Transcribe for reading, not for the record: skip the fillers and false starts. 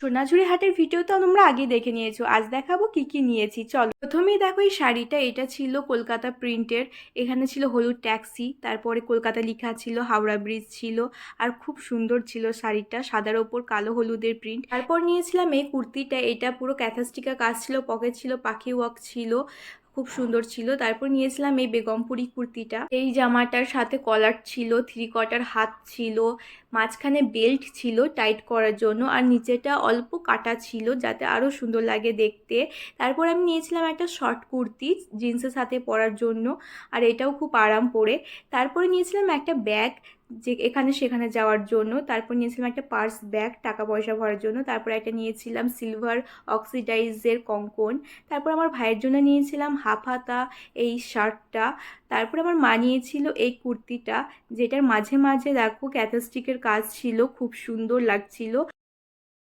সোনাঝুরি হাটের ভিডিও তো তোমরা আগে দেখে নিয়েছো, আজ দেখাবো কি কি নিয়েছি। চলো, প্রথমেই দেখো এই শাড়িটা, এটা ছিল কলকাতা প্রিন্টের। এখানে ছিল হলুদ ট্যাক্সি, তারপরে কলকাতা লেখা ছিল, হাওড়া ব্রিজ ছিল, আর খুব সুন্দর ছিল শাড়িটা, সাদার ওপর কালো হলুদের প্রিন্ট। তারপর নিয়েছিলাম এই কুর্তিটা, এটা পুরো ক্যাথাস্টিকা কাজ ছিল, পকেট ছিল, পাখি ওয়ার্ক ছিল, খুব সুন্দর ছিল। তারপর নিয়েছিলাম এই বেগমপুরি কুর্তিটা, এই জামাটার সাথে কলার ছিল, থ্রি কোয়ার্টার হাত ছিল, মাঝখানে বেল্ট ছিল টাইট করার জন্য, আর নিচেটা অল্প কাটা ছিল যাতে আরও সুন্দর লাগে দেখতে। তারপর আমি নিয়েছিলাম একটা শর্ট কুর্তি জিন্সের সাথে পরার জন্য, আর এটাও খুব আরাম পরে। তারপরে নিয়েছিলাম একটা ব্যাগ, যে এখানে সেখানে যাওয়ার জন্য। তারপর নিয়েছিলাম একটা পার্স ব্যাগ টাকা পয়সা ভরার জন্য। তারপর একটা নিয়েছিলাম সিলভার অক্সিডাইজের কঙ্কন। তারপর আমার ভাইয়ের জন্য নিয়েছিলাম হাফ হাতা এই শার্টটা। তারপর আমার মা নিয়েছিল এই কুর্তিটা, যেটার মাঝে মাঝে দেখো ক্যাথাস্টিকের কাজ ছিল, খুব সুন্দর লাগছিল।